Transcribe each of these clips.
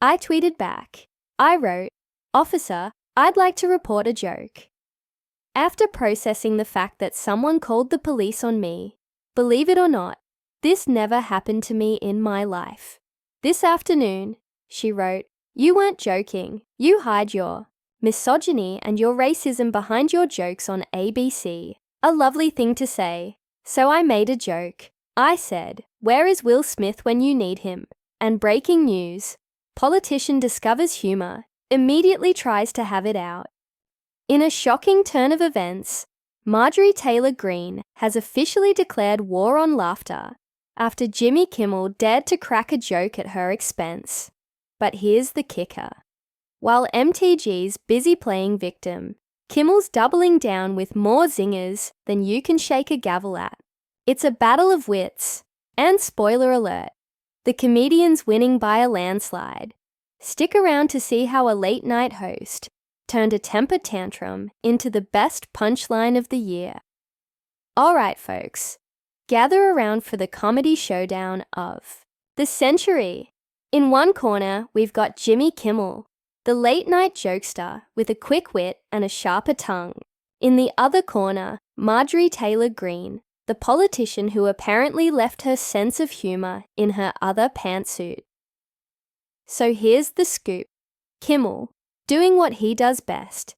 I tweeted back. I wrote, "Officer, I'd like to report a joke." After processing the fact that someone called the police on me, believe it or not, this never happened to me in my life. This afternoon, she wrote, "You weren't joking. You hide your misogyny and your racism behind your jokes on ABC. A lovely thing to say. So I made a joke. I said, 'Where is Will Smith when you need him?' And breaking news, politician discovers humor, immediately tries to have it out." In a shocking turn of events, Marjorie Taylor Greene has officially declared war on laughter after Jimmy Kimmel dared to crack a joke at her expense. But here's the kicker. While MTG's busy playing victim, Kimmel's doubling down with more zingers than you can shake a gavel at. It's a battle of wits. And spoiler alert, the comedian's winning by a landslide. Stick around to see how a late-night host turned a temper tantrum into the best punchline of the year. All right, folks, gather around for the comedy showdown of the century. In one corner, we've got Jimmy Kimmel, the late-night jokester with a quick wit and a sharper tongue. In the other corner, Marjorie Taylor Greene, the politician who apparently left her sense of humor in her other pantsuit. So here's the scoop. Kimmel, doing what he does best,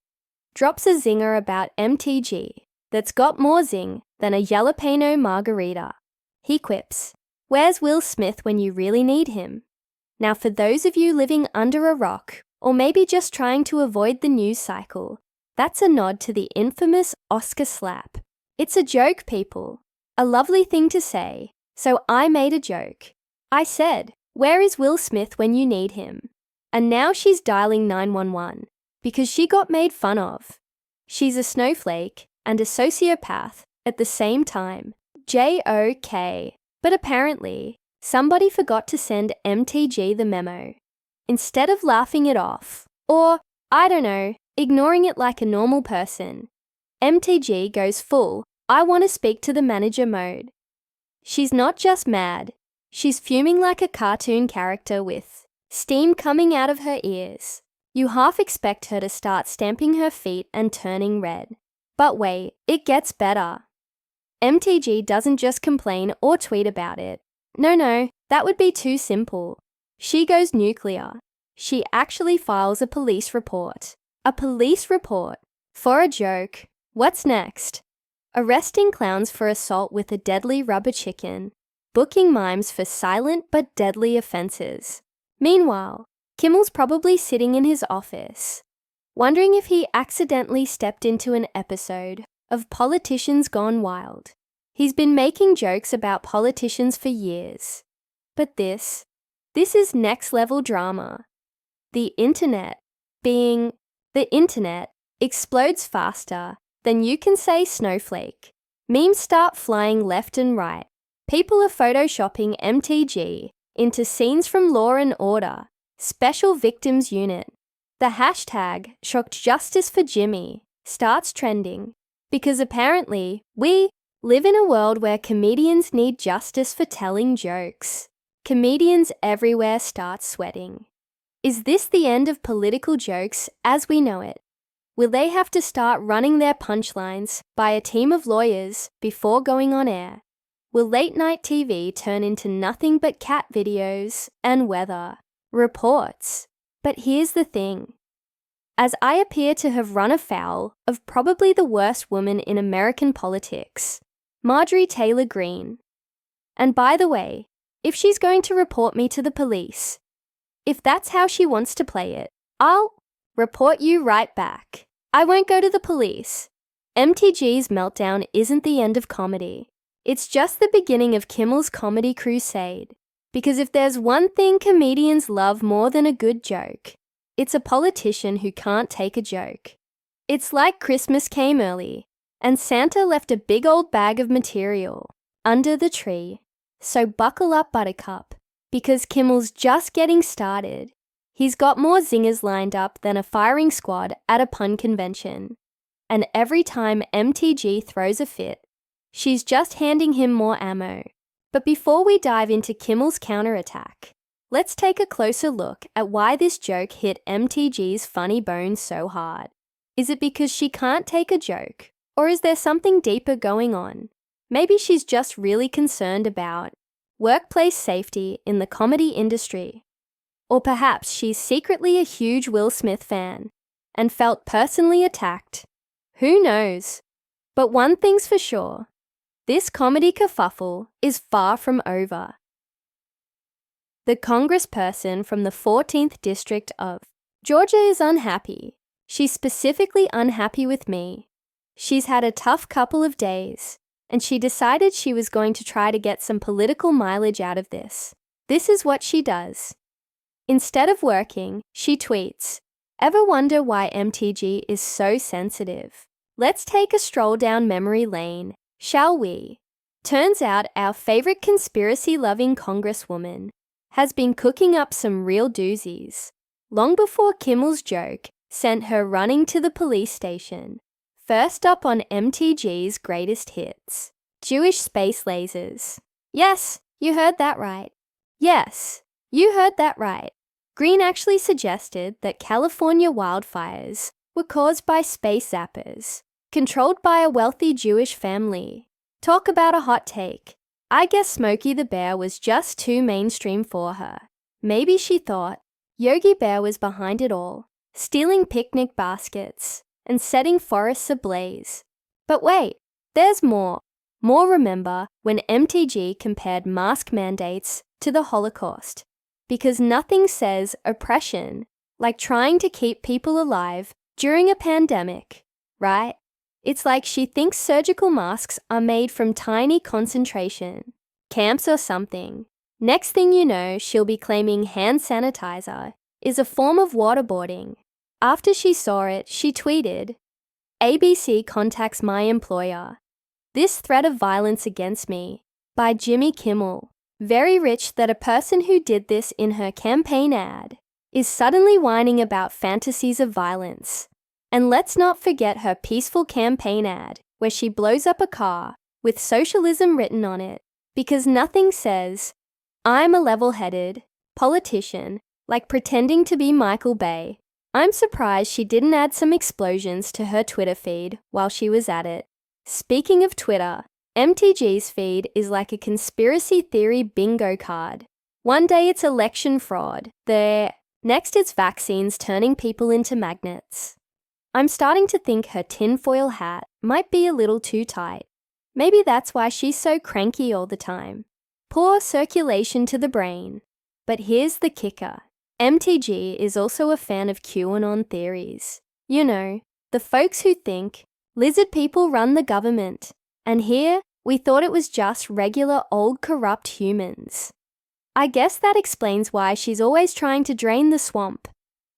drops a zinger about MTG that's got more zing than a jalapeno margarita. He quips, "Where's Will Smith when you really need him?" Now, for those of you living under a rock, or maybe just trying to avoid the news cycle, that's a nod to the infamous Oscar slap. It's a joke, people. A lovely thing to say. So I made a joke. I said, "Where is Will Smith when you need him?" And now she's dialing 911 because she got made fun of. She's a snowflake and a sociopath at the same time. JOK. But apparently, somebody forgot to send MTG the memo. Instead of laughing it off, or, I don't know, ignoring it like a normal person, MTG goes full, "I want to speak to the manager" mode. She's not just mad, she's fuming like a cartoon character with steam coming out of her ears. You half expect her to start stamping her feet and turning red. But wait, it gets better. MTG doesn't just complain or tweet about it. No, that would be too simple. She goes nuclear. She actually files a police report. A police report? For a joke. What's next? Arresting clowns for assault with a deadly rubber chicken. Booking mimes for silent but deadly offenses. Meanwhile, Kimmel's probably sitting in his office, wondering if he accidentally stepped into an episode of Politicians Gone Wild. He's been making jokes about politicians for years. But this is next-level drama. The internet, being the internet, explodes faster than you can say snowflake. Memes start flying left and right. People are photoshopping MTG into scenes from Law and Order, Special Victims Unit. The hashtag shocked justice for Jimmy starts trending because apparently we live in a world where comedians need justice for telling jokes. Comedians everywhere start sweating. Is this the end of political jokes as we know it? Will they have to start running their punchlines by a team of lawyers before going on air? Will late-night TV turn into nothing but cat videos and weather reports? But here's the thing. As I appear to have run afoul of probably the worst woman in American politics, Marjorie Taylor Greene. And by the way, if she's going to report me to the police, if that's how she wants to play it, I'll report you right back. I won't go to the police. MTG's meltdown isn't the end of comedy. It's just the beginning of Kimmel's comedy crusade. Because if there's one thing comedians love more than a good joke, it's a politician who can't take a joke. It's like Christmas came early, and Santa left a big old bag of material under the tree. So buckle up, Buttercup, because Kimmel's just getting started. He's got more zingers lined up than a firing squad at a pun convention. And every time MTG throws a fit, she's just handing him more ammo. But before we dive into Kimmel's counterattack, Let's take a closer look at why this joke hit MTG's funny bone so hard. Is it because she can't take a joke? Or is there something deeper going on? Maybe she's just really concerned about workplace safety in the comedy industry. Or perhaps she's secretly a huge Will Smith fan and felt personally attacked. Who knows? But one thing's for sure, this comedy kerfuffle is far from over. The congressperson from the 14th District of Georgia is unhappy. She's specifically unhappy with me. She's had a tough couple of days, and she decided she was going to try to get some political mileage out of this. This is what she does. Instead of working, she tweets, "Ever wonder why MTG is so sensitive? Let's take a stroll down memory lane, shall we?" Turns out our favorite conspiracy-loving congresswoman has been cooking up some real doozies, long before Kimmel's joke sent her running to the police station. First up on MTG's greatest hits, Jewish space lasers. Yes, you heard that right. Yes, you heard that right. Green actually suggested that California wildfires were caused by space zappers, controlled by a wealthy Jewish family. Talk about a hot take. I guess Smokey the Bear was just too mainstream for her. Maybe she thought Yogi Bear was behind it all, stealing picnic baskets and setting forests ablaze. But wait, there's more. Remember when MTG compared mask mandates to the Holocaust. Because nothing says oppression like trying to keep people alive during a pandemic, right? It's like she thinks surgical masks are made from tiny concentration camps or something. Next thing you know, she'll be claiming hand sanitizer is a form of waterboarding. After she saw it, she tweeted, "ABC contacts my employer. This threat of violence against me by Jimmy Kimmel. Very rich that a person who did this in her campaign ad is suddenly whining about fantasies of violence. And let's not forget her peaceful campaign ad where she blows up a car with socialism written on it, because nothing says, I'm a level-headed politician like pretending to be Michael Bay. I'm surprised she didn't add some explosions to her Twitter feed while she was at it. Speaking of Twitter, MTG's feed is like a conspiracy theory bingo card. One day it's election fraud, next it's vaccines turning people into magnets. I'm starting to think her tinfoil hat might be a little too tight. Maybe that's why she's so cranky all the time. Poor circulation to the brain. But here's the kicker. MTG is also a fan of QAnon theories. You know, the folks who think lizard people run the government. And here, we thought it was just regular old corrupt humans. I guess that explains why she's always trying to drain the swamp.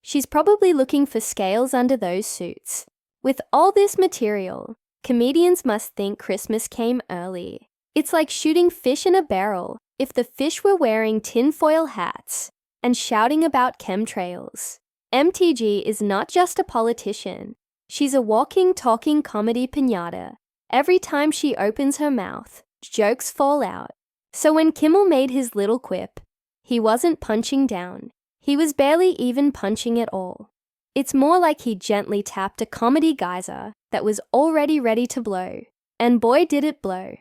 She's probably looking for scales under those suits. With all this material, comedians must think Christmas came early. It's like shooting fish in a barrel if the fish were wearing tinfoil hats and shouting about chemtrails. MTG is not just a politician. She's a walking, talking comedy piñata. Every time she opens her mouth, jokes fall out. So when Kimmel made his little quip, he wasn't punching down. He was barely even punching at all. It's more like he gently tapped a comedy geyser that was already ready to blow. And boy did it blow.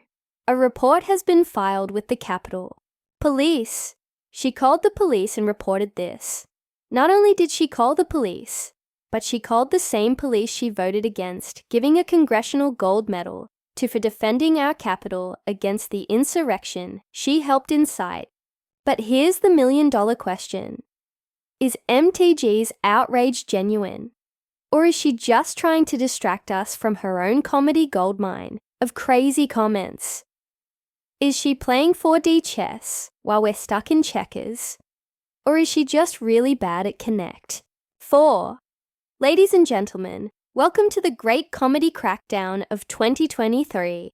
A report has been filed with the Capitol. Police. She called the police and reported this. Not only did she call the police, but she called the same police she voted against, giving a congressional gold medal for defending our capital against the insurrection she helped incite. But here's the million-dollar question. Is MTG's outrage genuine? Or is she just trying to distract us from her own comedy goldmine of crazy comments? Is she playing 4D chess while we're stuck in checkers? Or is she just really bad at Connect? 4. Ladies and gentlemen, welcome to the great comedy crackdown of 2023.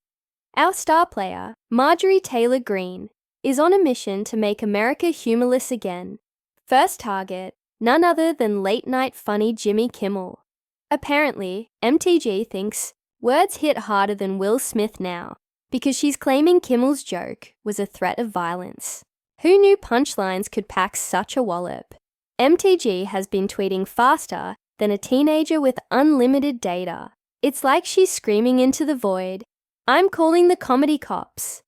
Our star player, Marjorie Taylor Greene, is on a mission to make America humorless again. First target, none other than late-night funny Jimmy Kimmel. Apparently, MTG thinks words hit harder than Will Smith now, because she's claiming Kimmel's joke was a threat of violence. Who knew punchlines could pack such a wallop? MTG has been tweeting faster than a teenager with unlimited data. It's like she's screaming into the void, "I'm calling the comedy cops."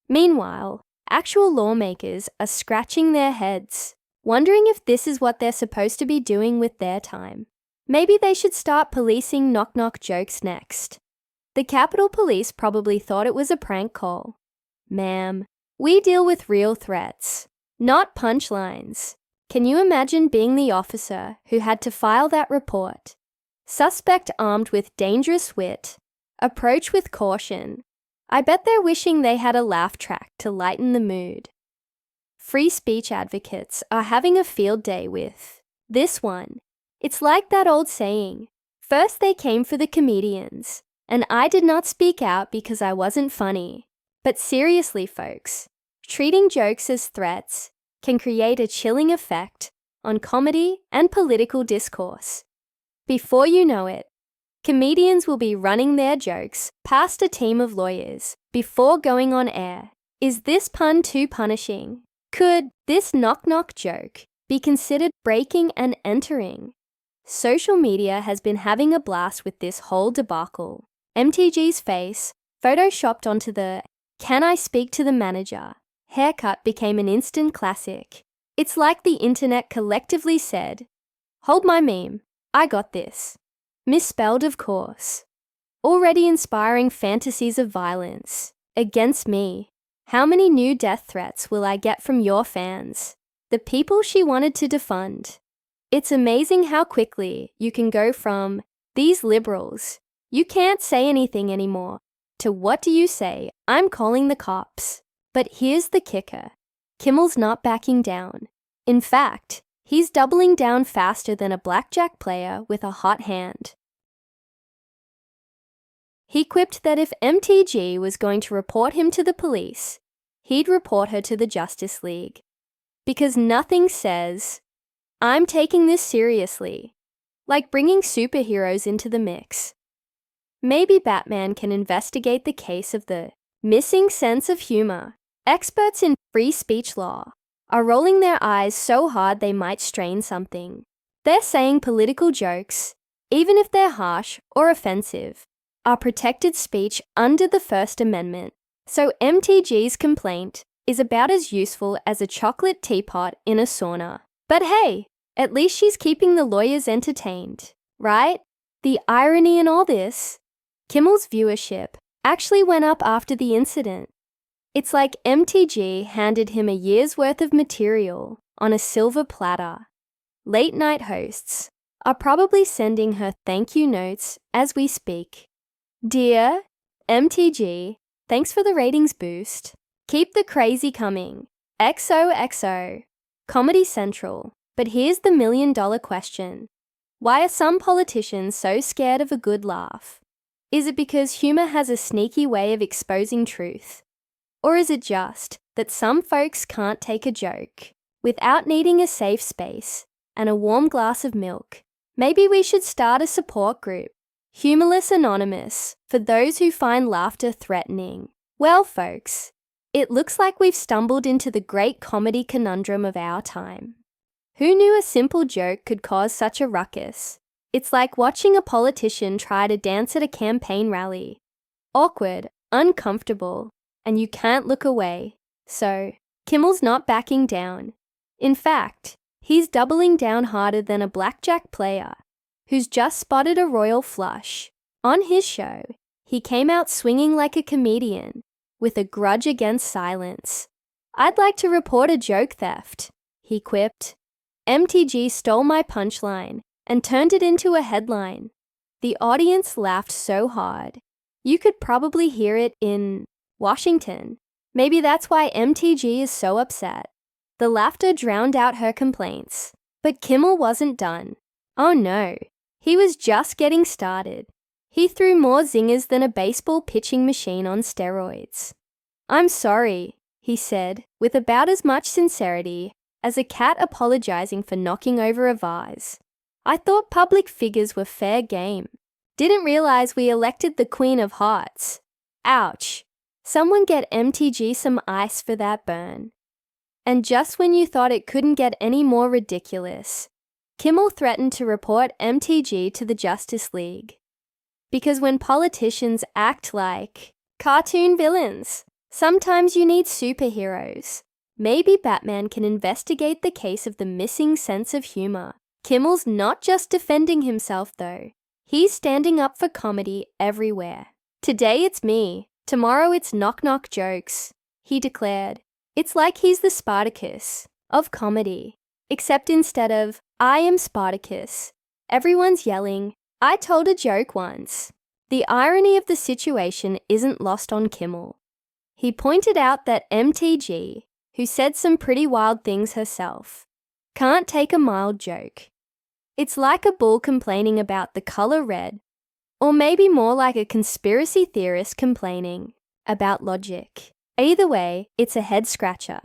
Meanwhile, actual lawmakers are scratching their heads, wondering if this is what they're supposed to be doing with their time. Maybe they should start policing knock-knock jokes next. The Capitol Police probably thought it was a prank call. Ma'am, we deal with real threats, not punchlines. Can you imagine being the officer who had to file that report? Suspect armed with dangerous wit. Approach with caution. I bet they're wishing they had a laugh track to lighten the mood. Free speech advocates are having a field day with this one. It's like that old saying, first they came for the comedians, and I did not speak out because I wasn't funny. But seriously, folks, treating jokes as threats can create a chilling effect on comedy and political discourse. Before you know it, comedians will be running their jokes past a team of lawyers before going on air. Is this pun too punishing? Could this knock-knock joke be considered breaking and entering? Social media has been having a blast with this whole debacle. MTG's face, photoshopped onto the "Can I speak to the manager?" haircut became an instant classic. It's like the internet collectively said, "Hold my meme, I got this." Misspelled, of course. Already inspiring fantasies of violence. Against me. How many new death threats will I get from your fans? The people she wanted to defund. It's amazing how quickly you can go from, "These liberals, you can't say anything anymore," to "What do you say? I'm calling the cops." But here's the kicker. Kimmel's not backing down. In fact, he's doubling down faster than a blackjack player with a hot hand. He quipped that if MTG was going to report him to the police, he'd report her to the Justice League. Because nothing says, "I'm taking this seriously," like bringing superheroes into the mix. Maybe Batman can investigate the case of the missing sense of humor. Experts in free speech law are rolling their eyes so hard they might strain something. They're saying political jokes, even if they're harsh or offensive, are protected speech under the First Amendment. So MTG's complaint is about as useful as a chocolate teapot in a sauna. But hey, at least she's keeping the lawyers entertained, right? The irony in all this, Kimmel's viewership actually went up after the incident. It's like MTG handed him a year's worth of material on a silver platter. Late night hosts are probably sending her thank you notes as we speak. "Dear MTG, thanks for the ratings boost. Keep the crazy coming. XOXO. Comedy Central. But here's the million-dollar question. Why are some politicians so scared of a good laugh? Is it because humor has a sneaky way of exposing truth? Or is it just that some folks can't take a joke without needing a safe space and a warm glass of milk? Maybe we should start a support group, Humorless Anonymous, for those who find laughter threatening. Well, folks, it looks like we've stumbled into the great comedy conundrum of our time. Who knew a simple joke could cause such a ruckus? It's like watching a politician try to dance at a campaign rally. Awkward, uncomfortable, and you can't look away. So, Kimmel's not backing down. In fact, he's doubling down harder than a blackjack player who's just spotted a royal flush. On his show, he came out swinging like a comedian with a grudge against silence. "I'd like to report a joke theft," he quipped. "MTG stole my punchline and turned it into a headline." The audience laughed so hard, you could probably hear it in Washington. Maybe that's why MTG is so upset. The laughter drowned out her complaints. But Kimmel wasn't done. Oh no, he was just getting started. He threw more zingers than a baseball pitching machine on steroids. "I'm sorry," he said, with about as much sincerity as a cat apologizing for knocking over a vase. "I thought public figures were fair game. Didn't realize we elected the Queen of Hearts. Ouch. Someone get MTG some ice for that burn." And just when you thought it couldn't get any more ridiculous, Kimmel threatened to report MTG to the Justice League. Because when politicians act like cartoon villains, sometimes you need superheroes. Maybe Batman can investigate the case of the missing sense of humor. Kimmel's not just defending himself, though. He's standing up for comedy everywhere. Today it's me, tomorrow it's knock-knock jokes, he declared. It's like he's the Spartacus of comedy. Except instead of, I am Spartacus, everyone's yelling, I told a joke once. The irony of the situation isn't lost on Kimmel. He pointed out that MTG, who said some pretty wild things herself, can't take a mild joke. It's like a bull complaining about the color red, or maybe more like a conspiracy theorist complaining about logic. Either way, it's a head-scratcher.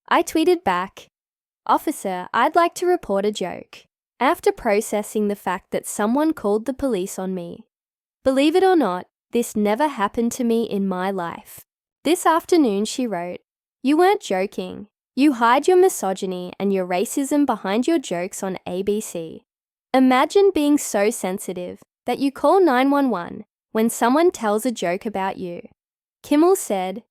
I tweeted back, Officer, I'd like to report a joke. After processing the fact that someone called the police on me. Believe it or not, this never happened to me in my life. This afternoon, she wrote, you weren't joking. You hide your misogyny and your racism behind your jokes on ABC. Imagine being so sensitive that you call 911 when someone tells a joke about you. Kimmel said,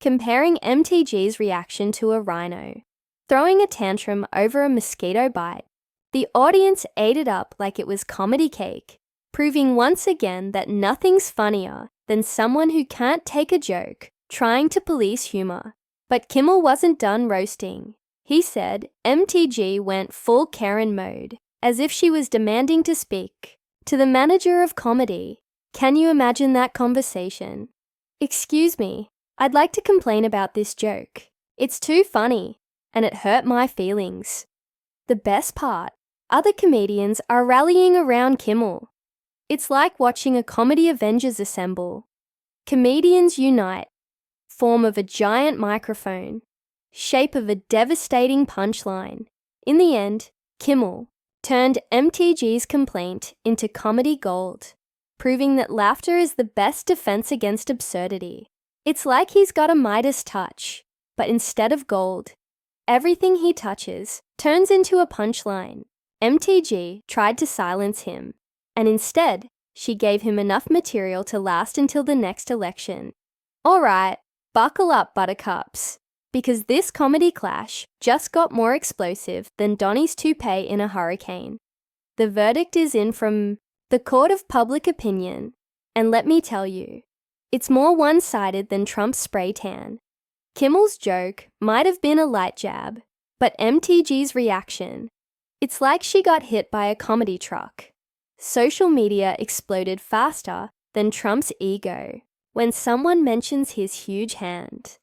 comparing MTG's reaction to a rhino throwing a tantrum over a mosquito bite. The audience ate it up like it was comedy cake, proving once again that nothing's funnier than someone who can't take a joke trying to police humor. But Kimmel wasn't done roasting. He said MTG went full Karen mode, as if she was demanding to speak to the manager of comedy. Can you imagine that conversation? Excuse me, I'd like to complain about this joke. It's too funny, and it hurt my feelings. The best part, other comedians are rallying around Kimmel. It's like watching a comedy Avengers assemble. Comedians unite, form of a giant microphone, shape of a devastating punchline. In the end, Kimmel turned MTG's complaint into comedy gold, proving that laughter is the best defense against absurdity. It's like he's got a Midas touch, but instead of gold, everything he touches turns into a punchline. MTG tried to silence him, and instead, she gave him enough material to last until the next election. All right, buckle up, buttercups, because this comedy clash just got more explosive than Donnie's toupee in a hurricane. The verdict is in from the court of public opinion, and let me tell you, it's more one-sided than Trump's spray tan. Kimmel's joke might have been a light jab, but MTG's reaction, it's like she got hit by a comedy truck. Social media exploded faster than Trump's ego when someone mentions his huge hand.